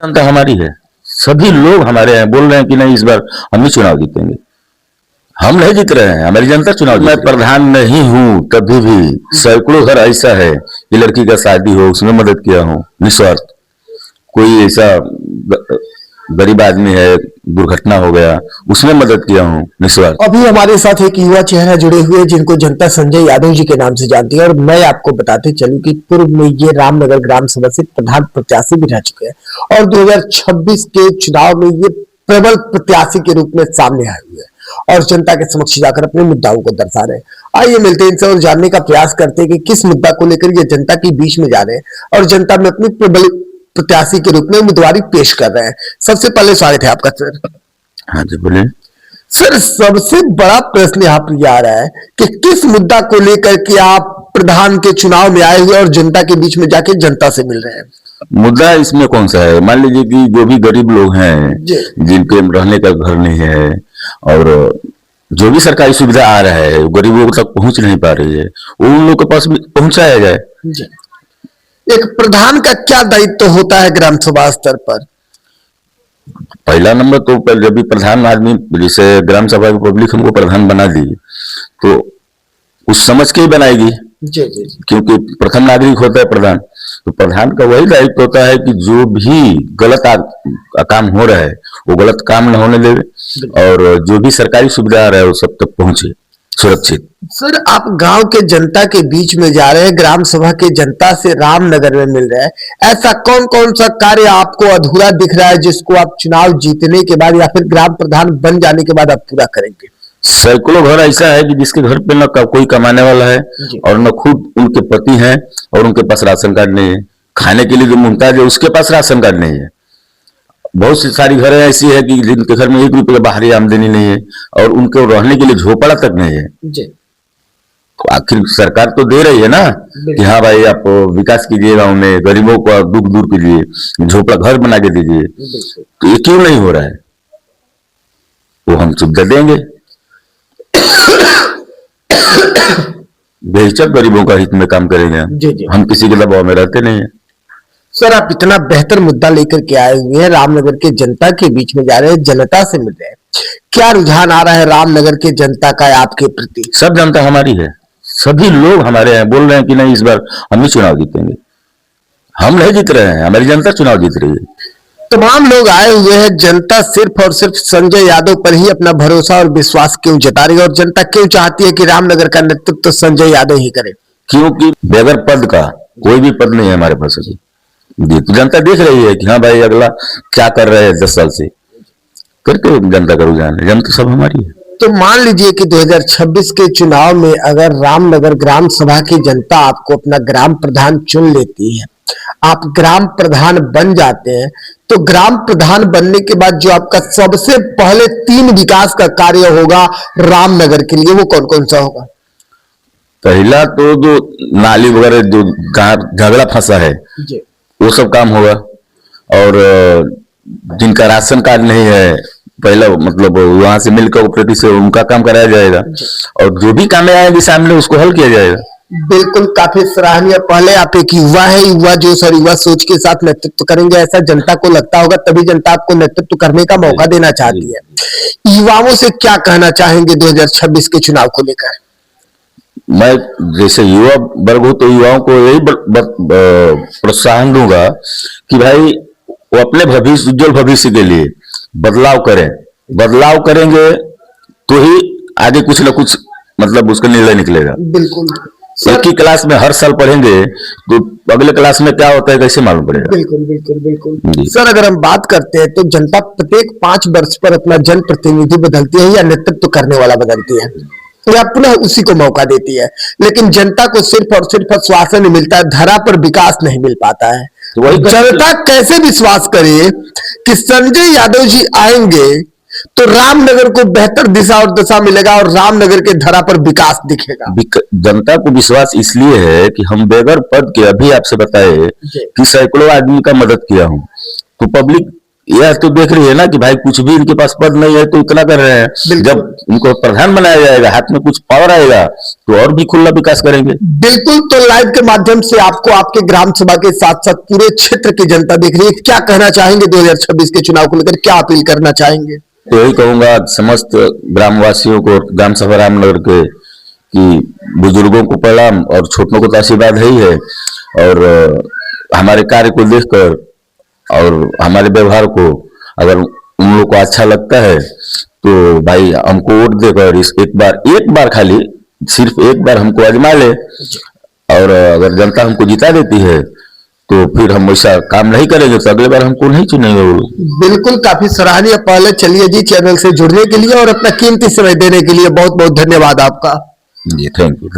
जनता हमारी है। सभी लोग हमारे हैं, बोल रहे हैं कि नहीं इस बार हम ही चुनाव जीतेंगे। हम नहीं जीत रहे हैं, हमारी जनता चुनाव। मैं प्रधान नहीं हूं, कभी भी सैकड़ों घर ऐसा है कि लड़की का शादी हो उसमें मदद किया हूं निस्वार्थ। कोई ऐसा गरीब आदमी है, दुर्घटना हो गया, उसमें मदद किया हूं निस्वार्थ। अभी हमारे साथ एक युवा चेहरा जुड़े हुए जिनको जनता संजय यादव जी के नाम से जानती है और मैं आपको बताते चलूं कि पूर्व में ये रामनगर ग्राम सभा से प्रधान प्रत्याशी भी रह चुके हैं और 2026 के चुनाव में ये प्रबल प्रत्याशी के रूप में सामने आए हुए हैं और जनता के समक्ष जाकर अपने मुद्दाओं को दर्शा रहे हैं। आइए मिलते हैं इनसे और जानने का प्रयास करते हैं कि किस मुद्दा को लेकर ये जनता के बीच में जा रहे हैं और जनता में अपनी प्रबल प्रत्याशी के रूप में उम्मीदवारी पेश कर रहे हैं। सबसे पहले स्वागत है आपका सर। हाँ जी बोले सर, सबसे बड़ा प्रश्न यहाँ पर आ रहा है कि किस मुद्दा को लेकर के आप प्रधान के चुनाव में आए हुए और जनता के बीच में जाके जनता से मिल रहे हैं। मुद्दा इसमें कौन सा है? मान लीजिए कि जो भी गरीब लोग हैं जिनके रहने का घर नहीं है और जो भी सरकारी सुविधा आ रहा है गरीबों तक पहुंच नहीं पा रही है, वो उन लोगों के पास पहुंचाया जाए। एक प्रधान का क्या दायित्व होता है ग्राम सभा स्तर पर? पहला नंबर तो जब भी प्रधान आदमी, जैसे ग्राम सभा की पब्लिक हमको प्रधान बना दी तो उस समझ के ही बनाएगी। जी जी जी। क्योंकि प्रथम नागरिक होता है प्रधान, तो प्रधान का वही दायित्व होता है कि जो भी गलत काम हो रहा है वो गलत काम न होने देवे और जो भी सरकारी सुविधा आ रहा है वो सब तक पहुंचे सुरक्षित। सर, आप गांव के जनता के बीच में जा रहे हैं, ग्राम सभा के जनता से रामनगर में मिल रहे हैं, ऐसा कौन कौन सा कार्य आपको अधूरा दिख रहा है जिसको आप चुनाव जीतने के बाद या फिर ग्राम प्रधान बन जाने के बाद आप पूरा करेंगे? सैकड़ों घर ऐसा है कि जिसके घर पे न कोई कमाने वाला है और न खुद उनके पति हैं और उनके पास राशन कार्ड नहीं है। खाने के लिए जो मुमताज है उसके पास राशन कार्ड नहीं है। बहुत सी सारी घरें ऐसी है कि जिनके घर में 1 रुपये का बाहरी आमदनी नहीं है और उनको रहने के लिए झोपड़ा तक नहीं है। तो आखिर सरकार तो दे रही है ना कि हाँ भाई आप विकास कीजिए, गांव में गरीबों का दुख दूर कीजिए, झोपड़ा घर बना के दीजिए। तो ये क्यों नहीं हो रहा है? वो हम सुविधा देंगे, बेहिचक गरीबों का हित में काम करेंगे। हम किसी के दबाव में रहते नहीं है। सर, आप इतना बेहतर मुद्दा लेकर के आए हुए हैं, रामनगर के जनता के बीच में जा रहे हैं, जनता से मिल रहे हैं, क्या रुझान आ रहा है रामनगर के जनता का आपके प्रति? सब जनता हमारी है, सभी लोग हमारे हैं, बोल रहे हैं कि नहीं इस बार हम ही चुनाव जीतेंगे। हम नहीं जीत रहे हैं, हमारी जनता चुनाव जीत रही है। तमाम लोग आए हुए हैं, जनता सिर्फ और सिर्फ संजय यादव पर ही अपना भरोसा और विश्वास क्यों जता रही है और जनता क्यों चाहती है कि रामनगर का नेतृत्व तो संजय यादव ही करे? क्योंकि बगैर पद का कोई भी पद नहीं है हमारे पास अभी। तो जनता देख रही है कि हाँ भाई अगला क्या कर रहे हैं 10 साल से करके जनता का रुझान है। जनता सब हमारी है। तो मान लीजिए कि 2026 के चुनाव में अगर रामनगर ग्राम सभा की जनता आपको अपना ग्राम प्रधान चुन लेती है, आप ग्राम प्रधान बन जाते हैं, तो ग्राम प्रधान बनने के बाद जो आपका सबसे पहले 3 विकास का कार्य होगा रामनगर के लिए, वो कौन कौन सा होगा? पहला तो जो नाली वगैरह जो झगड़ा फंसा है वो सब काम होगा और जिनका राशन कार्ड नहीं है पहला मतलब वहां से मिल कोऑपरेटिव से उनका काम कराया जाएगा और जो भी काम आएंगे सामने उसको हल किया जाएगा। बिल्कुल, काफी सराहनीय। पहले आप एक युवा है, युवा जो सर युवा सोच के साथ नेतृत्व करेंगे ऐसा जनता को लगता होगा, तभी जनता आपको नेतृत्व करने का मौका देना चाहती है। युवाओं से क्या कहना चाहेंगे 2026 के चुनाव को लेकर? मैं जैसे युवा वर्ग हूं तो युवाओं को यही प्रोत्साहन दूंगा कि भाई वो अपने भविष्य उज्जवल भविष्य के लिए बदलाव करें। बदलाव करेंगे तो ही आगे कुछ न कुछ मतलब उसका निर्णय निकलेगा। बिल्कुल, एक ही क्लास में हर साल पढ़ेंगे तो अगले क्लास में क्या होता है कैसे मालूम पड़ेगा? बिल्कुल बिल्कुल बिल्कुल। सर, अगर हम बात करते हैं तो जनता प्रत्येक 5 वर्ष पर अपना जनप्रतिनिधि बदलती है या नेतृत्व करने वाला बदलती है या पुनः उसी को मौका देती है, लेकिन जनता को सिर्फ और सिर्फ आश्वासन मिलता है, धरा पर विकास नहीं मिल पाता है। तो वही जनता कैसे विश्वास करे कि संजय यादव जी आएंगे तो रामनगर को बेहतर दिशा और दशा मिलेगा और रामनगर के धरा पर विकास दिखेगा? जनता को विश्वास इसलिए है कि हम बगैर पद के अभी आपसे बताए कि सैकड़ों आदमी का मदद किया हूं, तो पब्लिक यह तो देख रही है ना कि भाई कुछ भी इनके पास पद नहीं है तो इतना कर रहे हैं। जब इनको प्रधान बनाया जाएगा, हाथ में कुछ पावर आएगा, तो और भी खुला विकास करेंगे। बिल्कुल। तो लाइव के माध्यम से आपको आपके ग्राम सभा के साथ साथ पूरे क्षेत्र की जनता देख रही है, क्या कहना चाहेंगे 2026 के चुनाव को लेकर, क्या अपील करना चाहेंगे? तो यही कहूंगा समस्त ग्रामवासियों को, ग्राम सभा रामनगर के, कि बुजुर्गों को प्रणाम और छोटों को तो आशीर्वाद है ही है। और हमारे कार्य को देखकर और हमारे व्यवहार को अगर उन लोगों को अच्छा लगता है तो भाई हमको वोट देकर एक बार खाली सिर्फ एक बार हमको आजमा ले। और अगर जनता हमको जिता देती है तो फिर हम वैसा काम नहीं करेंगे तो अगले बार हमको नहीं चुनेंगे वो लोग। बिल्कुल, काफी सराहनीय पहल है। चलिए जी, चैनल से जुड़ने के लिए और अपना कीमती समय देने के लिए बहुत बहुत धन्यवाद आपका। जी थैंक यू।